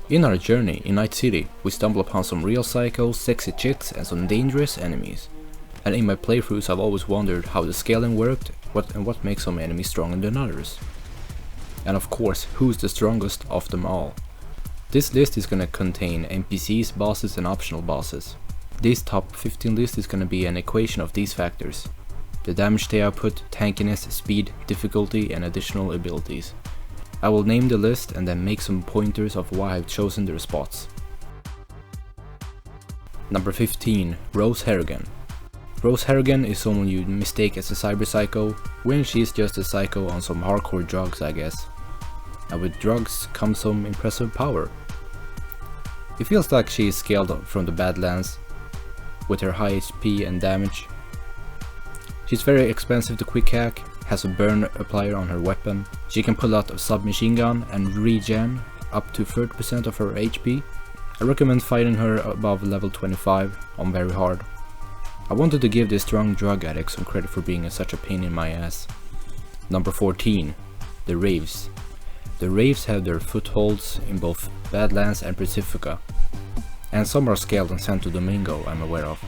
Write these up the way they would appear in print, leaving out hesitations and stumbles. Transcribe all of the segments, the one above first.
In our journey in Night City, we stumble upon some real psychos, sexy chicks and some dangerous enemies. And in my playthroughs I've always wondered how the scaling worked and what makes some enemies stronger than others. And of course, who's the strongest of them all? This list is gonna contain NPCs, bosses and optional bosses. This top 15 list is gonna be an equation of these factors: the damage they output, tankiness, speed, difficulty and additional abilities. I will name the list and then make some pointers of why I've chosen their spots. Number 15. Rose Harrigan. Rose Harrigan is someone you'd mistake as a cyber psycho, when she's just a psycho on some hardcore drugs, I guess. And with drugs comes some impressive power. It feels like she is scaled from the Badlands, with her high HP and damage. She's very expensive to quick hack, has a burn applier on her weapon. She can pull out a submachine gun and regen up to 30% of her HP. I recommend fighting her above level 25 on very hard. I wanted to give this strong drug addict some credit for being such a pain in my ass. Number 14. The Raves. The Raves have their footholds in both Badlands and Pacifica, and some are scaled on Santo Domingo, I'm aware of.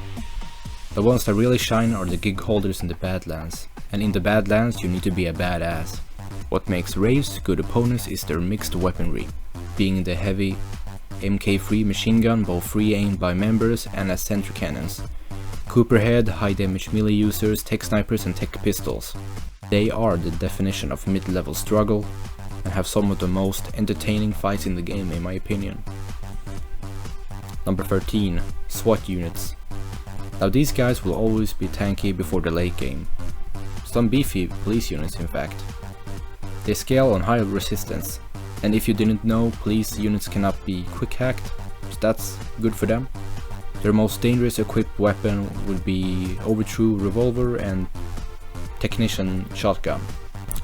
The ones that really shine are the gig holders in the Badlands, and in the Badlands you need to be a badass. What makes Raves good opponents is their mixed weaponry, being the heavy MK3 machine gun, both free aimed by members and as sentry cannons, Cooperhead, high damage melee users, tech snipers and tech pistols. They are the definition of mid-level struggle and have some of the most entertaining fights in the game in my opinion. Number 13. SWAT units. Now these guys will always be tanky before the late game. Some beefy police units in fact. They scale on high resistance, and if you didn't know, police units cannot be quick hacked, so that's good for them. Their most dangerous equipped weapon would be Overthrow revolver and Technician shotgun.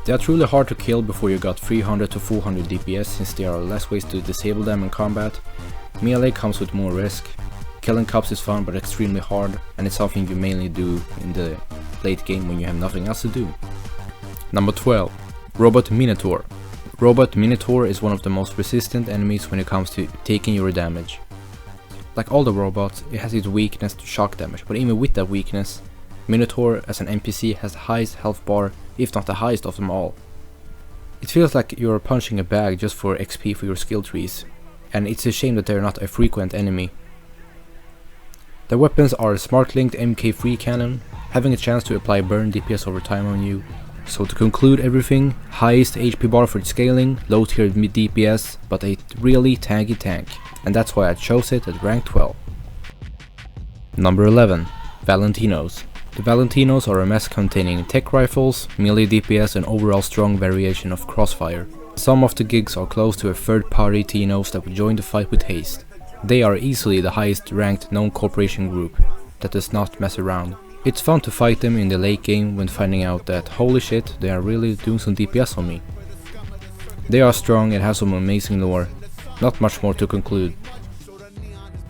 They are truly hard to kill before you got 300 to 400 DPS, since there are less ways to disable them in combat. Melee comes with more risk. Killing cops is fun but extremely hard, and it's something you mainly do in the late game when you have nothing else to do. Number 12. Robot Minotaur. Robot Minotaur is one of the most resistant enemies when it comes to taking your damage. Like all the robots, it has its weakness to shock damage, but even with that weakness, Minotaur as an NPC has the highest health bar, if not the highest of them all. It feels like you're punching a bag just for XP for your skill trees, and it's a shame that they're not a frequent enemy. The weapons are a smart linked MK3 cannon, having a chance to apply burn DPS over time on you. So to conclude everything, highest HP bar for scaling, low tier mid DPS, but a really tanky tank, and that's why I chose it at rank 12. Number 11. Valentinos. The Valentinos are a mess containing tech rifles, melee DPS and overall strong variation of crossfire. Some of the gigs are close to a third party Tinos that would join the fight with haste. They are easily the highest ranked known corporation group that does not mess around. It's fun to fight them in the late game when finding out that holy shit, they are really doing some DPS on me. They are strong and have some amazing lore, not much more to conclude.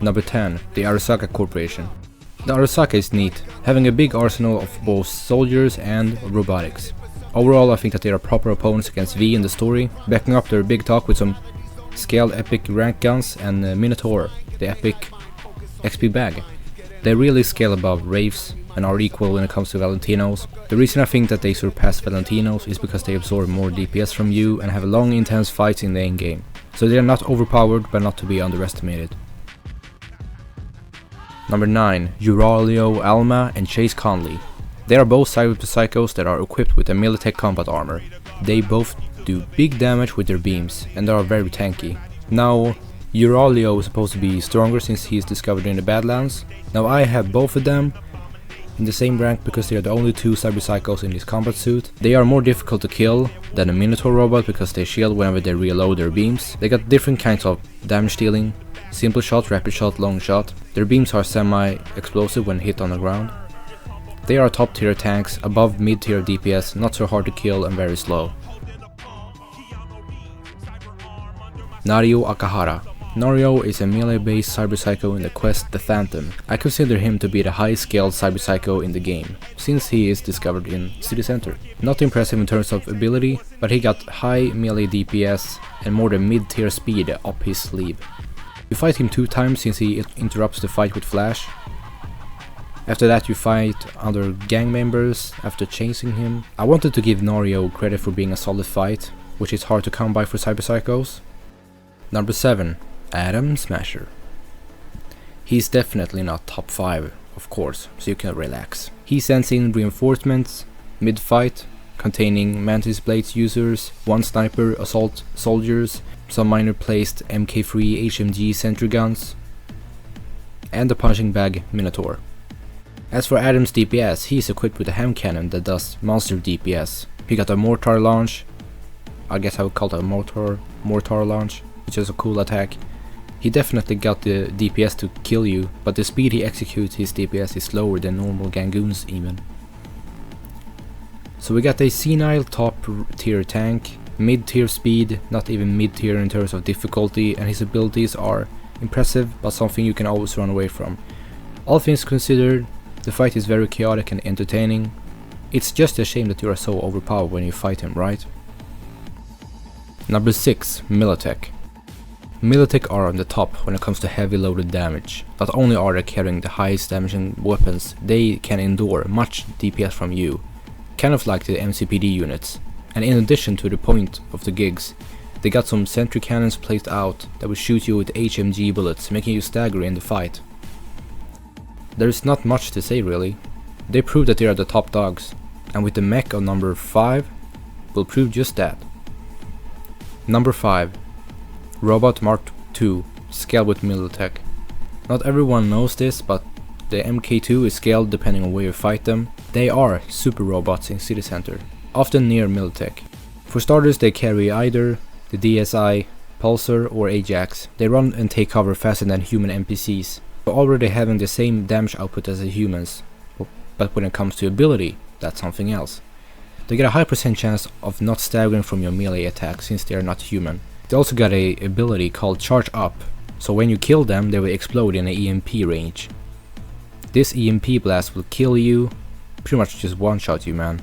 Number 10. The Arasaka Corporation. The Arasaka is neat, having a big arsenal of both soldiers and robotics. Overall I think that they are proper opponents against V in the story, backing up their big talk with some scaled epic rank guns and Minotaur, the epic XP bag. They really scale above Raves and are equal when it comes to Valentinos. The reason I think that they surpass Valentinos is because they absorb more DPS from you and have long intense fights in the endgame, so they are not overpowered but not to be underestimated. Number 9. Euralio Alma and Chase Conley. They are both cyber psychos that are equipped with a Militech combat armor. They both do big damage with their beams and are very tanky. Now, Euralio is supposed to be stronger since he is discovered in the Badlands. Now I have both of them in the same rank because they are the only two cyber psychos in this combat suit. They are more difficult to kill than a Minotaur robot because they shield whenever they reload their beams. They got different kinds of damage dealing: simple shot, rapid shot, long shot. Their beams are semi-explosive when hit on the ground. They are top tier tanks, above mid tier DPS, not so hard to kill and very slow. Nario Akahara. Norio is a melee-based cyber psycho in the quest The Phantom. I consider him to be the highest-scaled cyber psycho in the game, since he is discovered in City Center. Not impressive in terms of ability, but he got high melee DPS and more than mid-tier speed up his sleeve. You fight him 2 times since he interrupts the fight with flash. After that you fight other gang members after chasing him. I wanted to give Norio credit for being a solid fight, which is hard to come by for cyber psychos. Number 7. Adam Smasher. He's definitely not top 5, of course, so you can relax. He sends in reinforcements mid-fight, containing Mantis Blades users, 1 sniper assault soldiers, some minor placed MK3 HMG sentry guns, and a punching bag Minotaur. As for Adam's DPS, he is equipped with a hand cannon that does monster DPS. He got a mortar launch, I guess I would call it a mortar launch, which is a cool attack. He definitely got the DPS to kill you, but the speed he executes his DPS is slower than normal Gangoons even. So we got a senile top tier tank, mid-tier speed, not even mid-tier in terms of difficulty, and his abilities are impressive but something you can always run away from. All things considered, the fight is very chaotic and entertaining. It's just a shame that you are so overpowered when you fight him, right? Number 6. Militech. Militech are on the top when it comes to heavy loaded damage. Not only are they carrying the highest damaging weapons, they can endure much DPS from you, kind of like the MCPD units. And in addition to the point of the gigs, they got some sentry cannons placed out that will shoot you with HMG bullets, making you stagger in the fight. There's not much to say really. They prove that they are the top dogs, and with the mech of number 5, will prove just that. Number 5. Robot Mark II, scaled with Militech. Not everyone knows this, but the MK2 is scaled depending on where you fight them. They are super robots in City Center, often near Militech. For starters, they carry either the DSI, Pulsar or Ajax. They run and take cover faster than human NPCs, already having the same damage output as the humans. But when it comes to ability, that's something else. They get a high % chance of not staggering from your melee attack since they are not human. They also got a ability called Charge Up, so when you kill them they will explode in an EMP range. This EMP blast will kill you, pretty much just one-shot you, man.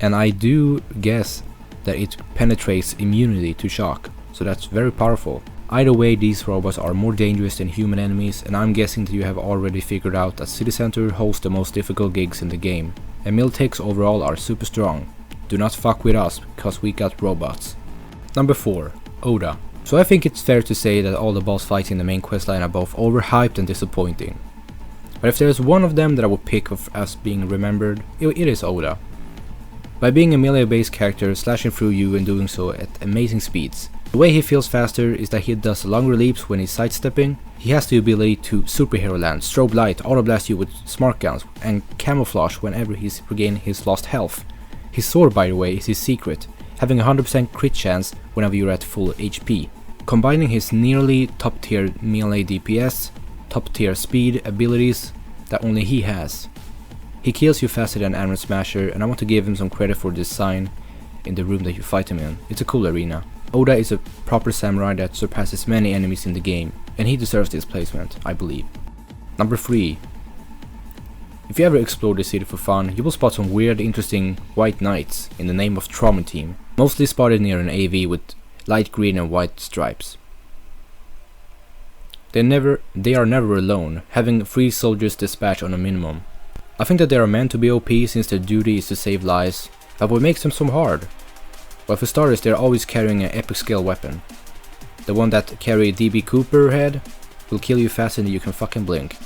And I do guess that it penetrates immunity to shock, so that's very powerful. Either way, these robots are more dangerous than human enemies, and I'm guessing that you have already figured out that City Center hosts the most difficult gigs in the game, and Militechs overall are super strong. Do not fuck with us, because we got robots. Number 4. Oda. So I think it's fair to say that all the boss fights in the main questline are both overhyped and disappointing. But if there's one of them that I would pick as being remembered, it is Oda. By being a melee-based character, slashing through you and doing so at amazing speeds. The way he feels faster is that he does longer leaps when he's sidestepping. He has the ability to superhero land, strobe light, auto blast you with smart guns, and camouflage whenever he's regained his lost health. His sword, by the way, is his secret, having a 100% crit chance whenever you're at full HP. Combining his nearly top tier melee DPS, top tier speed abilities that only he has. He kills you faster than Adam Smasher, and I want to give him some credit for the design in the room that you fight him in. It's a cool arena. Oda is a proper samurai that surpasses many enemies in the game, and he deserves this placement, I believe. Number 3. If you ever explore the city for fun, you will spot some weird, interesting white knights in the name of Trauma Team, mostly spotted near an AV with light green and white stripes. They are never alone, having 3 soldiers dispatched on a minimum. I think that they are meant to be OP since their duty is to save lives, but what makes them so hard? Well, for starters, they are always carrying an epic scale weapon. The one that carry DB Cooper head will kill you faster than you can fucking blink.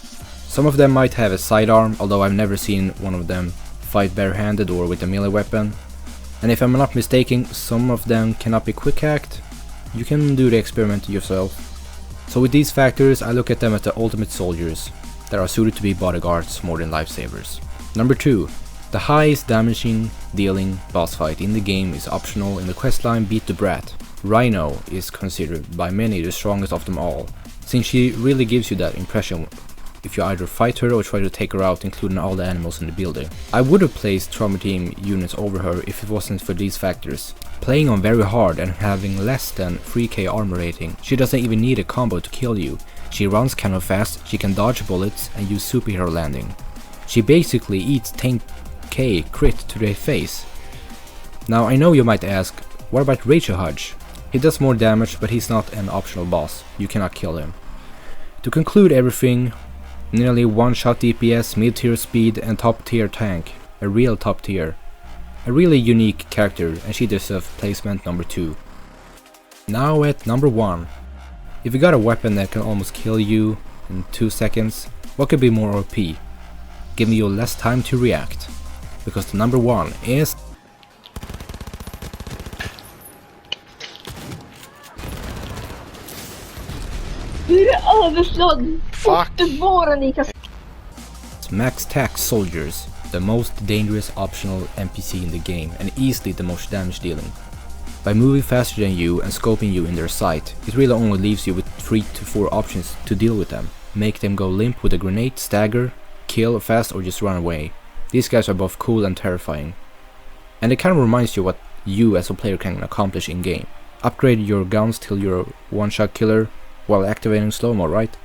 Some of them might have a sidearm, although I've never seen one of them fight barehanded or with a melee weapon. And if I'm not mistaken, some of them cannot be quick hacked. You can do the experiment yourself. So with these factors, I look at them as the ultimate soldiers that are suited to be bodyguards more than lifesavers. Number 2. The highest damaging dealing boss fight in the game is optional in the questline Beat the Brat. Rhino is considered by many the strongest of them all, since she really gives you that impression if you either fight her or try to take her out, including all the animals in the building. I would have placed Trauma Team units over her if it wasn't for these factors. Playing on very hard and having less than 3k armor rating, she doesn't even need a combo to kill you. She runs kinda fast, she can dodge bullets and use superhero landing. She basically eats 10k crit to the face. Now I know you might ask, what about Rachel Hudge? He does more damage, but he's not an optional boss, you cannot kill him. To conclude everything, nearly one-shot DPS, mid-tier speed and top-tier tank. A real top tier. A really unique character, and she deserves placement number 2. Now at number 1. If you got a weapon that can almost kill you in 2 seconds, what could be more OP? Giving you less time to react. Because the number 1 is... Du är överslagen! Fuck! Våren i Max Tax Soldiers, the most dangerous optional NPC in the game and easily the most damage dealing. By moving faster than you and scoping you in their sight, it really only leaves you with 3 to 4 options to deal with them. Make them go limp with a grenade, stagger, kill fast or just run away. These guys are both cool and terrifying. And it kind of reminds you what you as a player can accomplish in game. Upgrade your guns till you're a one-shot killer while activating slow-mo, right?